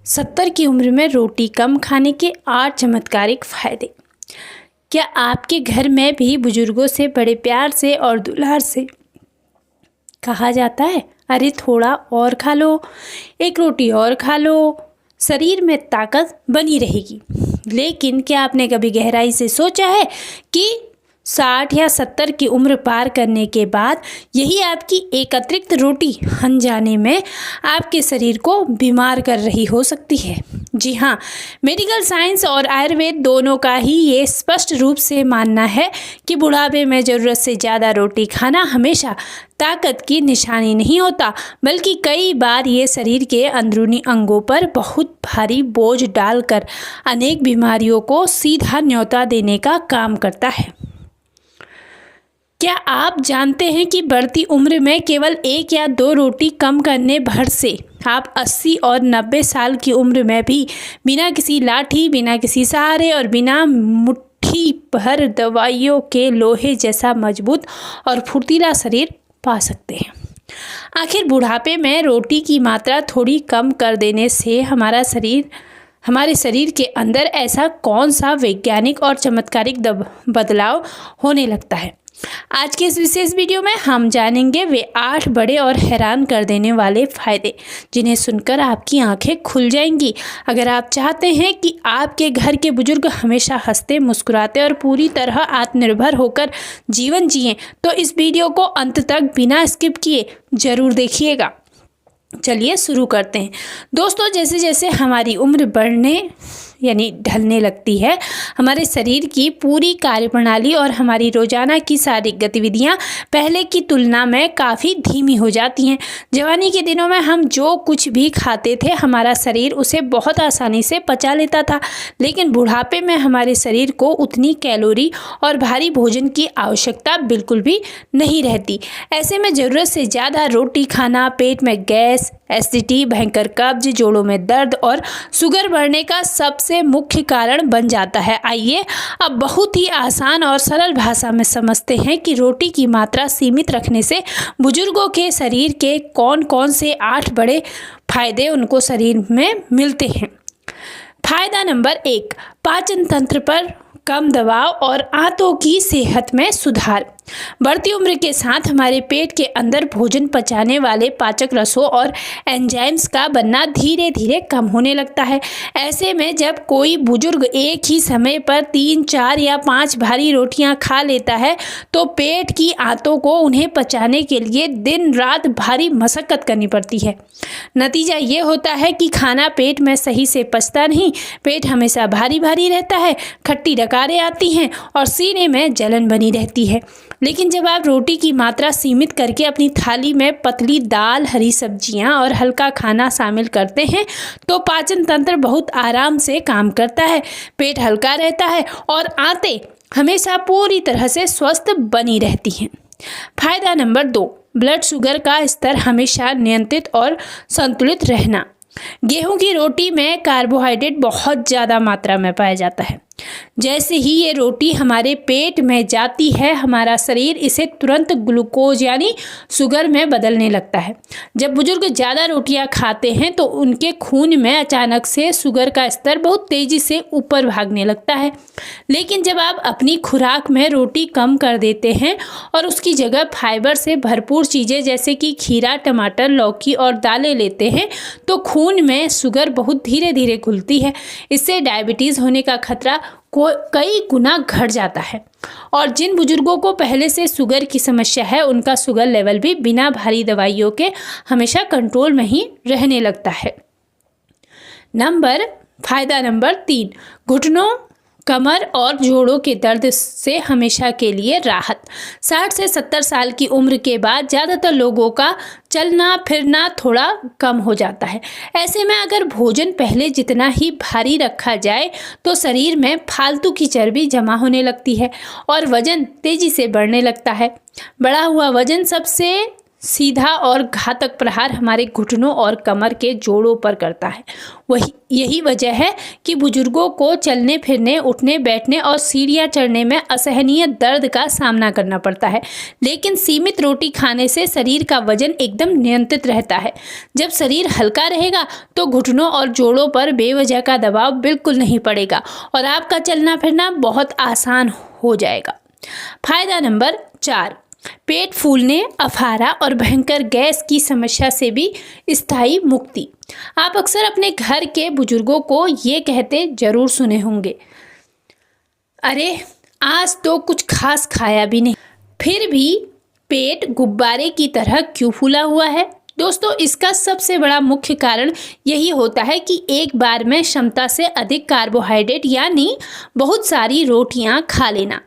70 की उम्र में रोटी कम खाने के 8 चमत्कारिक फायदे। क्या आपके घर में भी बुजुर्गों से बड़े प्यार से और दुलार से कहा जाता है, अरे थोड़ा और खा लो, एक रोटी और खा लो, शरीर में ताकत बनी रहेगी। लेकिन क्या आपने कभी गहराई से सोचा है कि 60 या 70 की उम्र पार करने के बाद यही आपकी एक अतिरिक्त रोटी हन जाने में आपके शरीर को बीमार कर रही हो सकती है। जी हाँ, मेडिकल साइंस और आयुर्वेद दोनों का ही ये स्पष्ट रूप से मानना है कि बुढ़ापे में ज़रूरत से ज़्यादा रोटी खाना हमेशा ताकत की निशानी नहीं होता, बल्कि कई बार ये शरीर के अंदरूनी अंगों पर बहुत भारी बोझ डालकर अनेक बीमारियों को सीधा न्योता देने का काम करता है। क्या आप जानते हैं कि बढ़ती उम्र में केवल 1 या 2 रोटी कम करने भर से आप 80 और 90 साल की उम्र में भी बिना किसी लाठी, बिना किसी सहारे और बिना मुट्ठी भर दवाइयों के लोहे जैसा मजबूत और फुर्तीला शरीर पा सकते हैं। आखिर बुढ़ापे में रोटी की मात्रा थोड़ी कम कर देने से हमारे शरीर के अंदर ऐसा कौन सा वैज्ञानिक और चमत्कारिक बदलाव होने लगता है? आज के इस विशेष वीडियो में हम जानेंगे वे 8 बड़े और हैरान कर देने वाले फायदे, जिन्हें सुनकर आपकी आंखें खुल जाएंगी। अगर आप चाहते हैं कि आपके घर के बुजुर्ग हमेशा हंसते, मुस्कुराते और पूरी तरह आत्मनिर्भर होकर जीवन जिएं, तो इस वीडियो को अंत तक बिना स्किप किए जरूर देखिएगा। चलिए शुरू करते हैं। दोस्तों, जैसे जैसे हमारी उम्र बढ़ने ढलने लगती है, हमारे शरीर की पूरी कार्यप्रणाली और हमारी रोजाना की शारीरिक गतिविधियां पहले की तुलना में काफ़ी धीमी हो जाती हैं। जवानी के दिनों में हम जो कुछ भी खाते थे, हमारा शरीर उसे बहुत आसानी से पचा लेता था, लेकिन बुढ़ापे में हमारे शरीर को उतनी कैलोरी और भारी भोजन की आवश्यकता बिल्कुल भी नहीं रहती। ऐसे में ज़रूरत से ज़्यादा रोटी खाना पेट में गैस, एसिडिटी, भयंकर कब्ज, जोड़ों में दर्द और शुगर बढ़ने का सबसे मुख्य कारण बन जाता है। आइए अब बहुत ही आसान और सरल भाषा में समझते हैं कि रोटी की मात्रा सीमित रखने से बुजुर्गों के शरीर के कौन कौन से 8 बड़े फायदे उनको शरीर में मिलते हैं। फायदा नंबर 1, पाचन तंत्र पर कम दबाव और आंतों की सेहत में सुधार। बढ़ती उम्र के साथ हमारे पेट के अंदर भोजन पचाने वाले पाचक रसों और एंजाइम्स का बनना धीरे धीरे कम होने लगता है। ऐसे में जब कोई बुजुर्ग एक ही समय पर 3, 4 या 5 भारी रोटियां खा लेता है, तो पेट की आंतों को उन्हें पचाने के लिए दिन रात भारी मशक्कत करनी पड़ती है। नतीजा ये होता है कि खाना पेट में सही से पचता नहीं, पेट हमेशा भारी भारी रहता है, खट्टी डकारें आती हैं और सीने में जलन बनी रहती है। लेकिन जब आप रोटी की मात्रा सीमित करके अपनी थाली में पतली दाल, हरी सब्जियां और हल्का खाना शामिल करते हैं, तो पाचन तंत्र बहुत आराम से काम करता है, पेट हल्का रहता है और आंतें हमेशा पूरी तरह से स्वस्थ बनी रहती हैं। फायदा नंबर 2, ब्लड शुगर का स्तर हमेशा नियंत्रित और संतुलित रहना। गेहूं की रोटी में कार्बोहाइड्रेट बहुत ज़्यादा मात्रा में पाया जाता है। जैसे ही ये रोटी हमारे पेट में जाती है, हमारा शरीर इसे तुरंत ग्लूकोज शुगर में बदलने लगता है। जब बुजुर्ग ज़्यादा रोटियां खाते हैं तो उनके खून में अचानक से शुगर का स्तर बहुत तेज़ी से ऊपर भागने लगता है। लेकिन जब आप अपनी खुराक में रोटी कम कर देते हैं और उसकी जगह फाइबर से भरपूर चीज़ें जैसे कि खीरा, टमाटर, लौकी और दालें लेते हैं, तो खून में शुगर बहुत धीरे धीरे घुलती है। इससे डायबिटीज़ होने का खतरा कई गुना घट जाता है। और जिन बुजुर्गों को पहले से शुगर की समस्या है, उनका शुगर लेवल भी बिना भारी दवाइयों के हमेशा कंट्रोल में ही रहने लगता है। फायदा नंबर 3, घुटनों, कमर और जोड़ों के दर्द से हमेशा के लिए राहत। 60 से 70 साल की उम्र के बाद ज़्यादातर लोगों का चलना फिरना थोड़ा कम हो जाता है। ऐसे में अगर भोजन पहले जितना ही भारी रखा जाए, तो शरीर में फालतू की चर्बी जमा होने लगती है और वजन तेज़ी से बढ़ने लगता है। बढ़ा हुआ वजन सबसे सीधा और घातक प्रहार हमारे घुटनों और कमर के जोड़ों पर करता है। यही वजह है कि बुजुर्गों को चलने फिरने, उठने बैठने और सीढ़ियाँ चढ़ने में असहनीय दर्द का सामना करना पड़ता है। लेकिन सीमित रोटी खाने से शरीर का वजन एकदम नियंत्रित रहता है। जब शरीर हल्का रहेगा तो घुटनों और जोड़ों पर बेवजह का दबाव बिल्कुल नहीं पड़ेगा और आपका चलना फिरना बहुत आसान हो जाएगा। फायदा नंबर 4, पेट फूलने, अफारा और भयंकर गैस की समस्या से भी स्थायी मुक्ति। आप अक्सर अपने घर के बुजुर्गों को ये कहते जरूर सुने होंगे, अरे आज तो कुछ खास खाया भी नहीं, फिर भी पेट गुब्बारे की तरह क्यों फूला हुआ है। दोस्तों, इसका सबसे बड़ा मुख्य कारण यही होता है कि एक बार में क्षमता से अधिक कार्बोहाइड्रेट यानी बहुत सारी रोटियां खा लेना।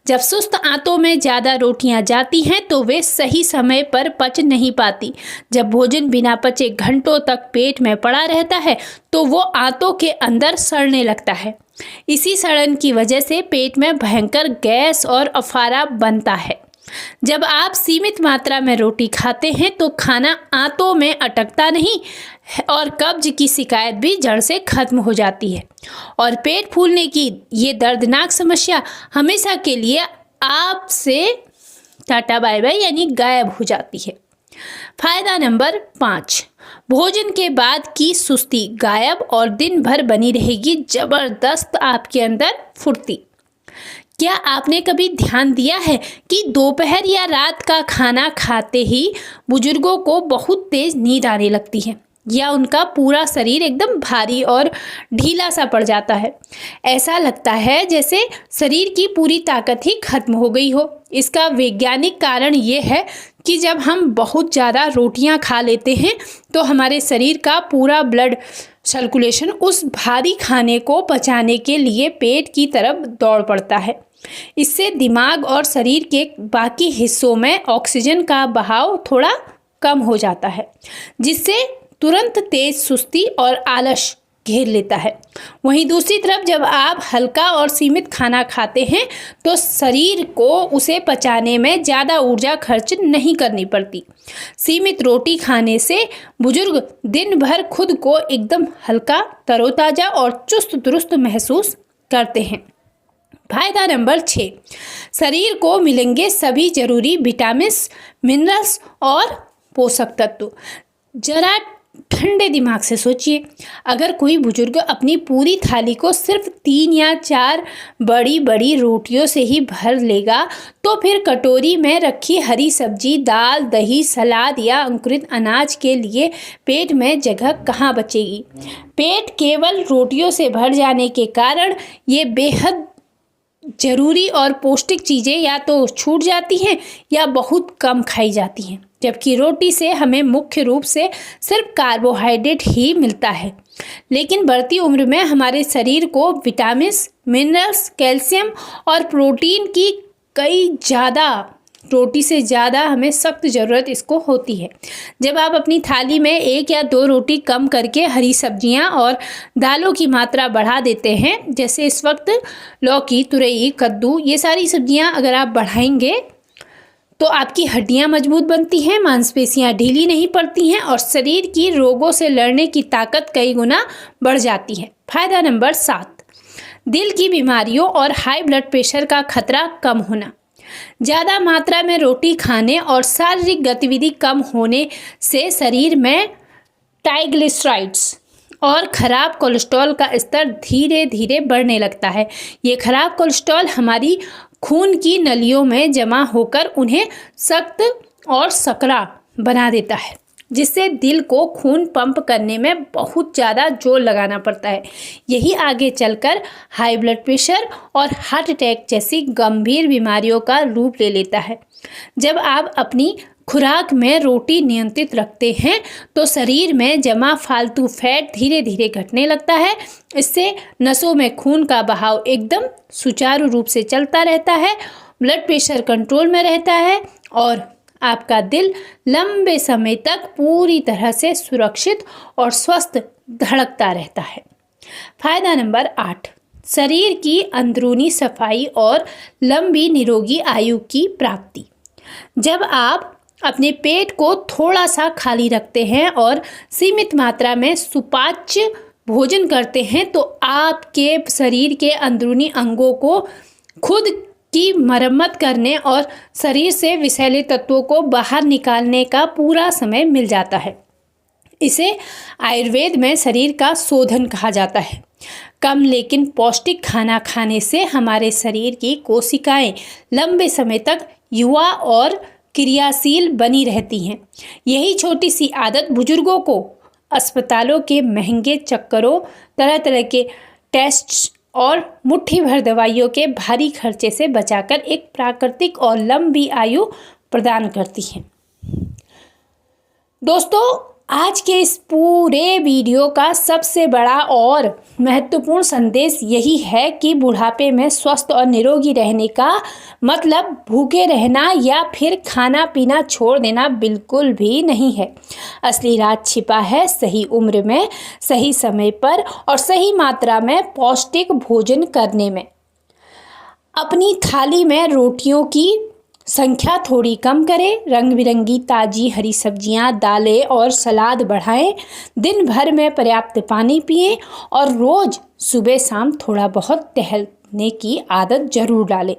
जब सुस्त आंतों में ज़्यादा रोटियां जाती हैं तो वे सही समय पर पच नहीं पाती। जब भोजन बिना पचे घंटों तक पेट में पड़ा रहता है तो वो आंतों के अंदर सड़ने लगता है। इसी सड़न की वजह से पेट में भयंकर गैस और अफारा बनता है। जब आप सीमित मात्रा में रोटी खाते हैं तो खाना आंतों में अटकता नहीं और कब्ज की शिकायत भी जड़ से खत्म हो जाती है और पेट फूलने की ये दर्दनाक समस्या हमेशा के लिए आपसे टाटा बाय बाय यानी गायब हो जाती है। फायदा नंबर 5, भोजन के बाद की सुस्ती गायब और दिन भर बनी रहेगी जबरदस्त आपके अंदर फुर्ती। क्या आपने कभी ध्यान दिया है कि दोपहर या रात का खाना खाते ही बुजुर्गों को बहुत तेज नींद आने लगती है या उनका पूरा शरीर एकदम भारी और ढीला सा पड़ जाता है। ऐसा लगता है जैसे शरीर की पूरी ताकत ही खत्म हो गई हो। इसका वैज्ञानिक कारण ये है कि जब हम बहुत ज़्यादा रोटियां खा लेते हैं तो हमारे शरीर का पूरा ब्लड सर्कुलेशन उस भारी खाने को पचाने के लिए पेट की तरफ दौड़ पड़ता है। इससे दिमाग और शरीर के बाकी हिस्सों में ऑक्सीजन का बहाव थोड़ा कम हो जाता है, जिससे तुरंत तेज सुस्ती और आलस घेर लेता है। वहीं दूसरी तरफ जब आप हल्का और सीमित खाना खाते हैं तो शरीर को उसे पचाने में ज़्यादा ऊर्जा खर्च नहीं करनी पड़ती। सीमित रोटी खाने से बुजुर्ग दिन भर खुद को एकदम हल्का, तरोताज़ा और चुस्त दुरुस्त महसूस करते हैं। फायदा नंबर 6, शरीर को मिलेंगे सभी जरूरी विटामिन, मिनरल्स और पोषक तत्व। जरा ठंडे दिमाग से सोचिए, अगर कोई बुजुर्ग अपनी पूरी थाली को सिर्फ 3 या 4 बड़ी बड़ी रोटियों से ही भर लेगा तो फिर कटोरी में रखी हरी सब्जी, दाल, दही, सलाद या अंकुरित अनाज के लिए पेट में जगह कहाँ बचेगी। पेट केवल रोटियों से भर जाने के कारण ये बेहद जरूरी और पौष्टिक चीज़ें या तो छूट जाती हैं या बहुत कम खाई जाती हैं, जबकि रोटी से हमें मुख्य रूप से सिर्फ कार्बोहाइड्रेट ही मिलता है। लेकिन बढ़ती उम्र में हमारे शरीर को विटामिन, मिनरल्स, कैल्शियम और प्रोटीन की कई ज़्यादा, रोटी से ज़्यादा हमें सख्त ज़रूरत इसको होती है। जब आप अपनी थाली में 1 या 2 रोटी कम करके हरी सब्जियां और दालों की मात्रा बढ़ा देते हैं, जैसे इस वक्त लौकी, तुरई, कद्दू, ये सारी सब्जियां अगर आप बढ़ाएंगे तो आपकी हड्डियां मजबूत बनती हैं, मांसपेशियां ढीली नहीं पड़ती हैं और शरीर की रोगों से लड़ने की ताकत कई गुना बढ़ जाती है। फायदा नंबर 7, दिल की बीमारियों और हाई ब्लड प्रेशर का खतरा कम होना। ज़्यादा मात्रा में रोटी खाने और शारीरिक गतिविधि कम होने से शरीर में ट्राइग्लिसराइड्स और खराब कोलेस्ट्रॉल का स्तर धीरे धीरे बढ़ने लगता है। ये खराब कोलेस्ट्रॉल हमारी खून की नलियों में जमा होकर उन्हें सख्त और सकरा बना देता है, जिससे दिल को खून पंप करने में बहुत ज़्यादा जोर लगाना पड़ता है। यही आगे चलकर हाई ब्लड प्रेशर और हार्ट अटैक जैसी गंभीर बीमारियों का रूप ले लेता है। जब आप अपनी खुराक में रोटी नियंत्रित रखते हैं तो शरीर में जमा फालतू फैट धीरे धीरे घटने लगता है। इससे नसों में खून का बहाव एकदम सुचारू रूप से चलता रहता है, ब्लड प्रेशर कंट्रोल में रहता है और आपका दिल लंबे समय तक पूरी तरह से सुरक्षित और स्वस्थ धड़कता रहता है। फायदा नंबर 8, शरीर की अंदरूनी सफाई और लंबी निरोगी आयु की प्राप्ति। जब आप अपने पेट को थोड़ा सा खाली रखते हैं और सीमित मात्रा में सुपाच्य भोजन करते हैं तो आपके शरीर के अंदरूनी अंगों को खुद की मरम्मत करने और शरीर से विषैले तत्वों को बाहर निकालने का पूरा समय मिल जाता है। इसे आयुर्वेद में शरीर का शोधन कहा जाता है। कम लेकिन पौष्टिक खाना खाने से हमारे शरीर की कोशिकाएं लंबे समय तक युवा और क्रियाशील बनी रहती हैं। यही छोटी सी आदत बुजुर्गों को अस्पतालों के महंगे चक्करों, तरह तरह के टेस्ट और मुट्ठी भर दवाइयों के भारी खर्चे से बचाकर एक प्राकृतिक और लंबी आयु प्रदान करती है। दोस्तों, आज के इस पूरे वीडियो का सबसे बड़ा और महत्वपूर्ण संदेश यही है कि बुढ़ापे में स्वस्थ और निरोगी रहने का मतलब भूखे रहना या फिर खाना पीना छोड़ देना बिल्कुल भी नहीं है। असली राज छिपा है सही उम्र में, सही समय पर और सही मात्रा में पौष्टिक भोजन करने में। अपनी थाली में रोटियों की संख्या थोड़ी कम करें, रंग बिरंगी ताज़ी हरी सब्जियां, दालें और सलाद बढ़ाएं, दिन भर में पर्याप्त पानी पिएं और रोज़ सुबह शाम थोड़ा बहुत टहलने की आदत जरूर डालें।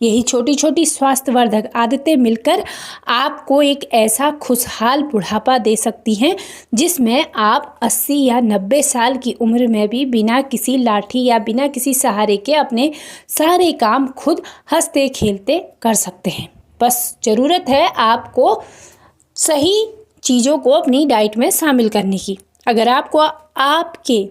यही छोटी छोटी स्वास्थ्यवर्धक आदतें मिलकर आपको एक ऐसा खुशहाल बुढ़ापा दे सकती हैं जिसमें आप 80 या 90 साल की उम्र में भी बिना किसी लाठी या बिना किसी सहारे के अपने सारे काम खुद हंसते खेलते कर सकते हैं। बस ज़रूरत है आपको सही चीज़ों को अपनी डाइट में शामिल करने की। अगर आपको आपके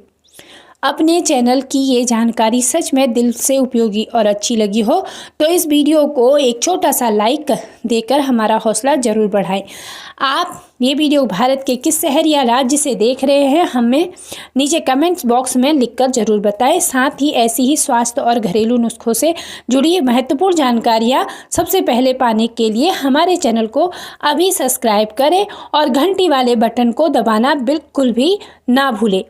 अपने चैनल की ये जानकारी सच में दिल से उपयोगी और अच्छी लगी हो तो इस वीडियो को एक छोटा सा लाइक देकर हमारा हौसला ज़रूर बढ़ाएं। आप ये वीडियो भारत के किस शहर या राज्य से देख रहे हैं हमें नीचे कमेंट्स बॉक्स में लिखकर ज़रूर बताएं। साथ ही ऐसी ही स्वास्थ्य और घरेलू नुस्खों से जुड़ी महत्वपूर्ण जानकारियाँ सबसे पहले पाने के लिए हमारे चैनल को अभी सब्सक्राइब करें और घंटी वाले बटन को दबाना बिल्कुल भी ना भूलें।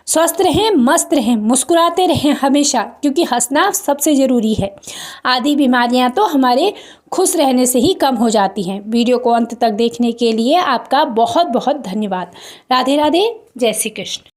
स्वस्थ रहें, मस्त रहें, मुस्कुराते रहें हमेशा, क्योंकि हंसना सबसे ज़रूरी है। आधी बीमारियां तो हमारे खुश रहने से ही कम हो जाती हैं। वीडियो को अंत तक देखने के लिए आपका बहुत बहुत धन्यवाद। राधे राधे, जय श्री कृष्ण।